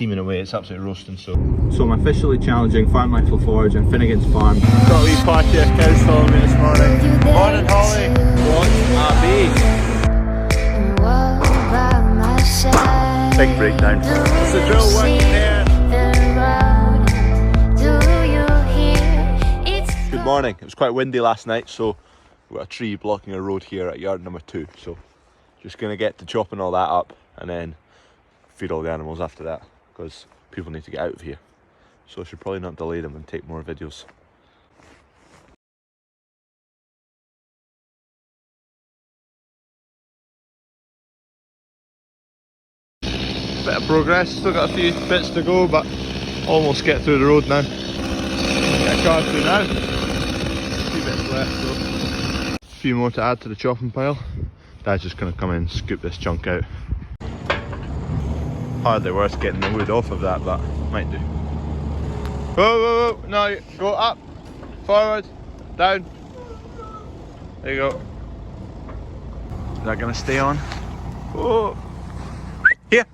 steaming away, it's absolutely roasting. So I'm officially challenging Farm Life for Forage and Finnegan's Farm. got a wee party of cows following me this morning. Morning, Holly. What a big breakdown. It's the drill working there. Good morning. It was quite windy last night, so we've got a tree blocking a road here at yard number 2. So just gonna get to chopping all that up and then feed all the animals after that, because people need to get out of here. So I should probably not delay them and take more videos. Bit of progress, still got a few bits to go, but almost get through the road now. Get a car through now. A few bits left though. A few more to add to the chopping pile. Dad's just going to come in and scoop this chunk out. Hardly worth getting the wood off of that, but might do. Whoa, whoa, whoa, no, go up, forward, down. There you go. Is that going to stay on? Oh, here.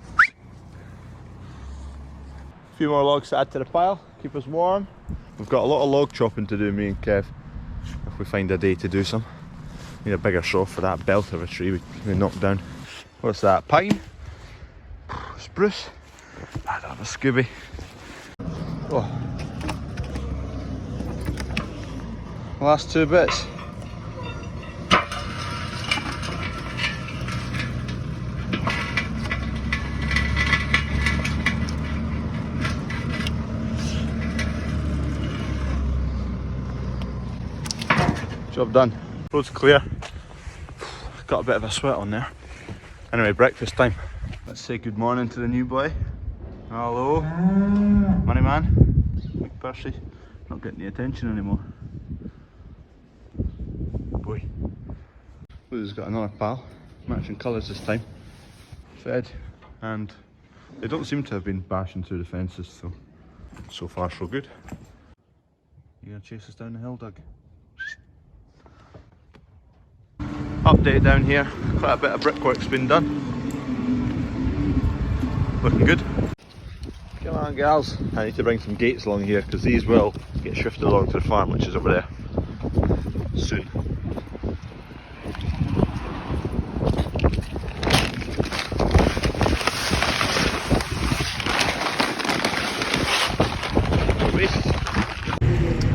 A few more logs to add to the pile, keep us warm. We've got a lot of log chopping to do, me and Kev, if we find a day to do some. Need a bigger saw for that belt of a tree we knocked down. What's that, pine? Spruce? I don't have a Scooby. Oh. Last 2 bits. Job done. Road's clear. Got a bit of a sweat on there. Anyway, breakfast time. Let's say good morning to the new boy. Hello. Money man. Big Percy. Not getting the attention anymore. Boy. Lou's got another pal. Matching colours this time. Fed. And they don't seem to have been bashing through the fences, so far so good. You gonna chase us down the hill, Doug? Update down here, quite a bit of brickwork's been done. Looking good. Come on gals, I need to bring some gates along here because these will get shifted along to the farm, which is over there soon.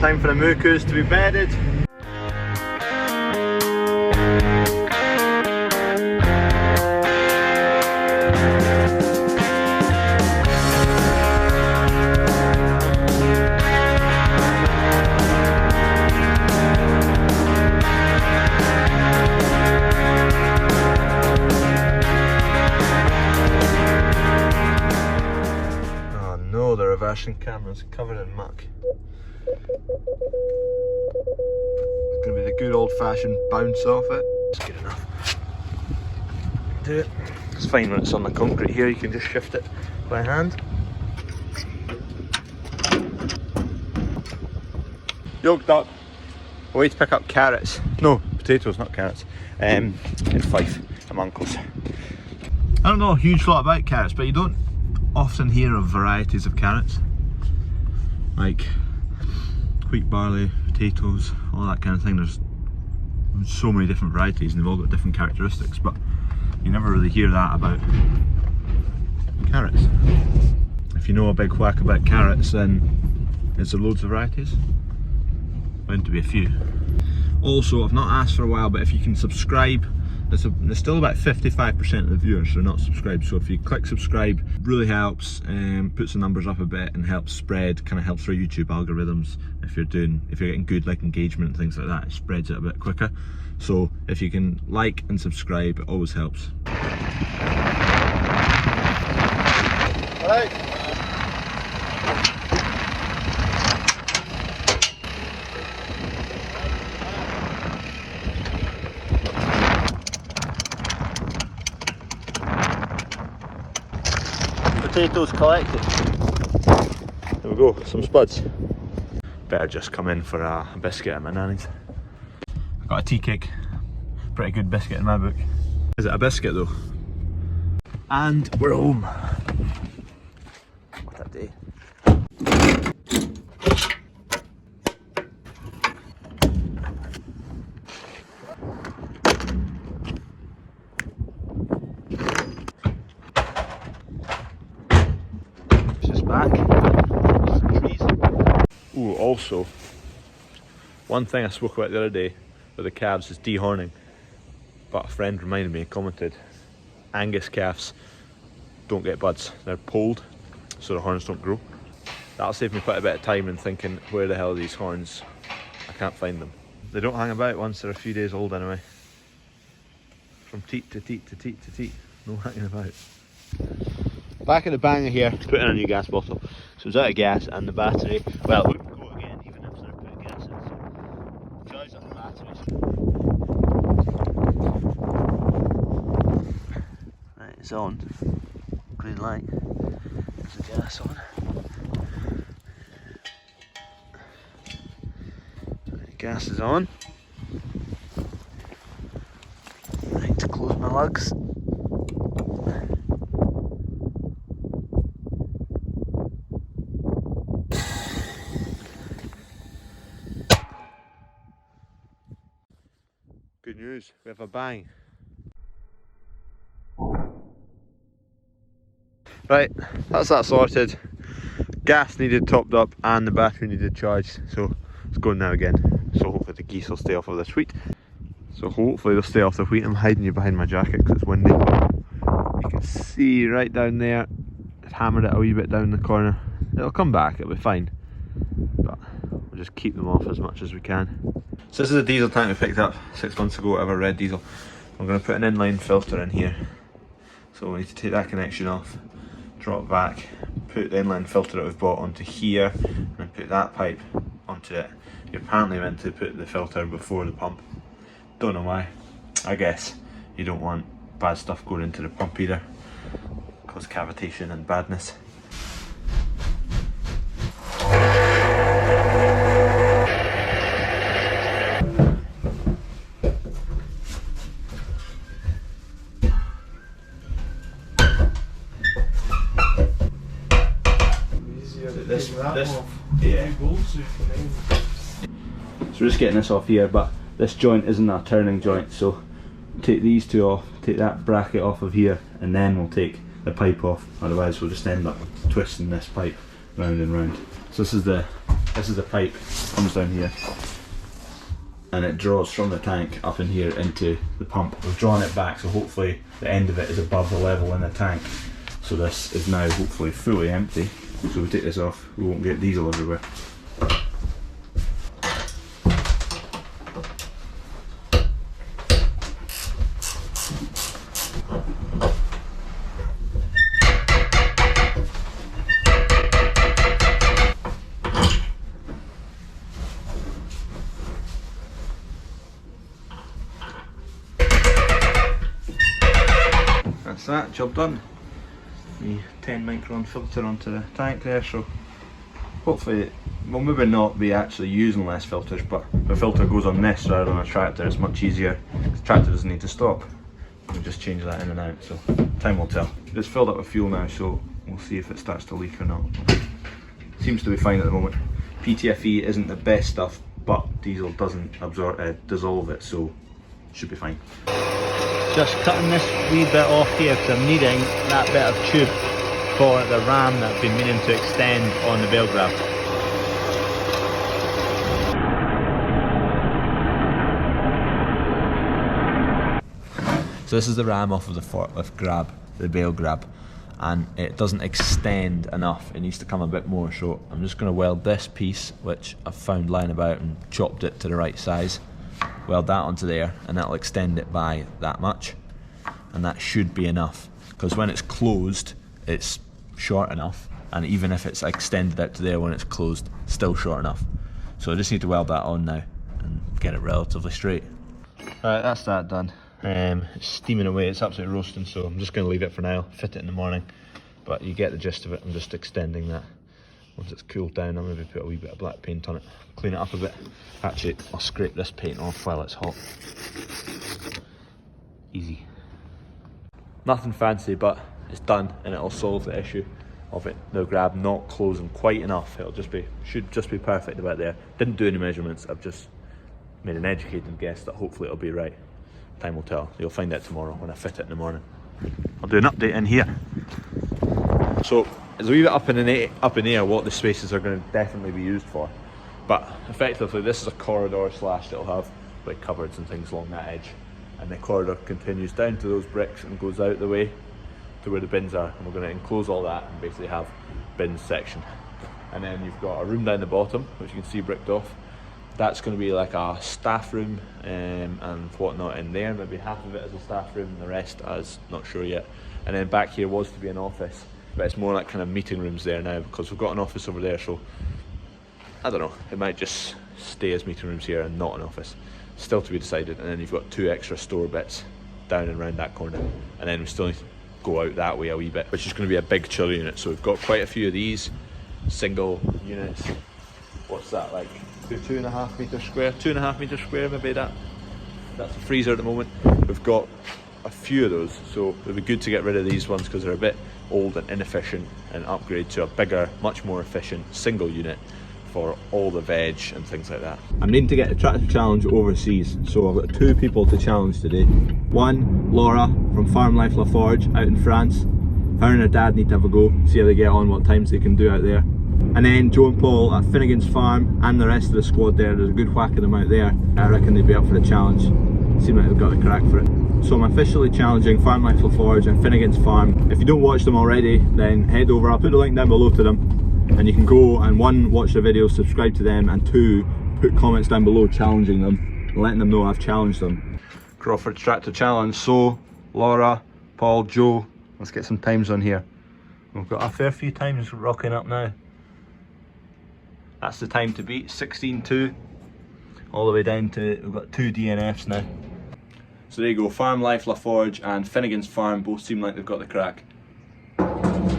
Time for the mucus to be bedded. Camera's covered in muck. It's gonna be the good old-fashioned bounce off it. It's good enough. Do it. It's fine when it's on the concrete here, you can just shift it by hand. Yoke duck. Way to pick up carrots. No, potatoes, not carrots. In Fife, at my uncle's. I don't know a huge lot about carrots, but you don't often hear of varieties of carrots. Like wheat, barley, potatoes, all that kind of thing. There's so many different varieties and they've all got different characteristics, but you never really hear that about carrots. If you know a big whack about carrots, then is there loads of varieties? Bound to be a few. Also, I've not asked for a while, but if you can subscribe, there's still about 55% of the viewers are not subscribed, so if you click subscribe, really helps, puts the numbers up a bit and helps spread, kind of helps through YouTube algorithms. If you're getting good like engagement and things like that, it spreads it a bit quicker. So if you can like and subscribe, it always helps. All right. Potatoes collected. There we go, some spuds. Better just come in for a biscuit at my nanny's. I got a tea cake. Pretty good biscuit in my book. Is it a biscuit though? And we're home. Also, one thing I spoke about the other day with the calves is dehorning, but a friend reminded me and commented, Angus calves don't get buds, they're polled, so the horns don't grow. That'll save me quite a bit of time in thinking, where the hell are these horns? I can't find them. They don't hang about once they're a few days old anyway. From teat to teat to teat to teat, no hanging about. Back at the banger here, put in a new gas bottle. So it's out of gas and the battery, well, it wouldn't go again even if they're putting gas in. So charge up the batteries. Right, it's on. Green light. There's the gas on. Right, gas is on. Right, to close my lugs. Good news, we have a bang. Right, that's that sorted. Gas needed topped up and the battery needed charged, so it's going now again. So hopefully the geese will stay off of this wheat. So hopefully they'll stay off the wheat. I'm hiding you behind my jacket because it's windy. You can see right down there, I've hammered it a wee bit down the corner. It'll come back, it'll be fine. But we'll just keep them off as much as we can. So this is a diesel tank we picked up 6 months ago, whatever, red diesel. I'm going to put an inline filter in here. So we need to take that connection off, drop back, put the inline filter that we've bought onto here, and put that pipe onto it. You're apparently meant to put the filter before the pump. Don't know why. I guess you don't want bad stuff going into the pump either. Cause cavitation and badness. So we're just getting this off here, but this joint isn't a turning joint, so take these two off, take that bracket off of here, and then we'll take the pipe off. Otherwise we'll just end up twisting this pipe round and round. So this is the pipe, comes down here and it draws from the tank up in here into the pump. We've drawn it back, so hopefully the end of it is above the level in the tank. So this is now hopefully fully empty. So we take this off, we won't get diesel everywhere. That's that, job done. The 10 micron filter onto the tank there, so hopefully, well, maybe not be actually using less filters, but if a filter goes on this rather than a tractor, it's much easier. The tractor doesn't need to stop. We'll just change that in and out, so time will tell. It's filled up with fuel now, so we'll see if it starts to leak or not. Seems to be fine at the moment. PTFE isn't the best stuff, but diesel doesn't dissolve it, so it should be fine. Just cutting this wee bit off here because I'm needing that bit of tube for the ram that I've been meaning to extend on the bale grab. So this is the ram off of the forklift grab, the bale grab, and it doesn't extend enough. It needs to come a bit more, so I'm just going to weld this piece, which I've found lying about, and chopped it to the right size. Weld that onto there, and that'll extend it by that much, and that should be enough, because when it's closed it's short enough, and even if it's extended out to there when it's closed, still short enough. So I just need to weld that on now and get it relatively straight. Alright, that's that done. It's steaming away, it's absolutely roasting, so I'm just going to leave it for now, fit it in the morning, but you get the gist of it. I'm just extending that. Once it's cooled down, I'll maybe put a wee bit of black paint on it, clean it up a bit. Actually, I'll scrape this paint off while it's hot. Easy. Nothing fancy, but it's done, and it'll solve the issue of it, the grab not closing quite enough. Should just be perfect about there. Didn't do any measurements, I've just made an educated guess that hopefully it'll be right. Time will tell. You'll find out tomorrow when I fit it in the morning. I'll do an update in here. So, it's a wee bit up in the air what the spaces are going to definitely be used for. But effectively this is a corridor slash it'll have like cupboards and things along that edge, and the corridor continues down to those bricks and goes out the way to where the bins are, and we're going to enclose all that and basically have bins section. And then you've got a room down the bottom which you can see bricked off. That's going to be like a staff room and whatnot in there, maybe half of it as a staff room and the rest as not sure yet. And then back here was to be an office, but it's more like kind of meeting rooms there now because we've got an office over there, so I don't know, it might just stay as meeting rooms here and not an office. Still to be decided. And then you've got 2 extra store bits down and around that corner, and then we still need to go out that way a wee bit, which is going to be a big chiller unit. So we've got quite a few of these single units. What's that, like 2.5 metres square? 2.5 metres square, maybe that's a freezer at the moment. We've got a few of those, so it would be good to get rid of these ones because they're a bit old and inefficient, and upgrade to a bigger, much more efficient single unit for all the veg and things like that. I'm needing to get the tractor challenge overseas, so I've got 2 people to challenge today. One, Laura from Farm Life La Forge out in France. Her and her dad need to have a go, see how they get on, what times they can do out there. And then Joe and Paul at Finnegan's Farm and the rest of the squad there. There's a good whack of them out there. I reckon they'd be up for the challenge. Seem like they've got the crack for it. So I'm officially challenging Farm Life La Forge and Finnegan's Farm. If you don't watch them already, then head over, I'll put the link down below to them, and you can go and 1, watch their videos, subscribe to them, and 2, put comments down below challenging them, and letting them know I've challenged them. Crawford Tractor Challenge. So Laura, Paul, Joe, let's get some times on here. We've got a fair few times rocking up now. That's the time to beat, 16.2, all the way down to, we've got 2 DNFs now. So there you go, Farm Life La Forge and Finnegan's Farm both seem like they've got the crack.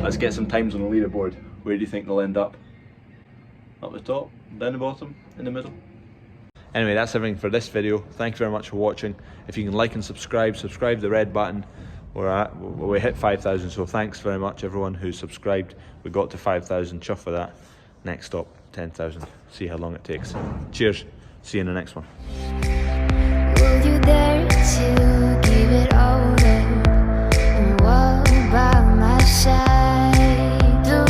Let's get some times on the leaderboard. Where do you think they'll end up? Up the top, down the bottom, in the middle? Anyway, that's everything for this video. Thank you very much for watching. If you can like and subscribe the red button. We hit 5,000, so thanks very much everyone who subscribed. We got to 5,000, chuff for that. Next stop, 10,000. See how long it takes. Cheers, see you in the next one. Will you dare to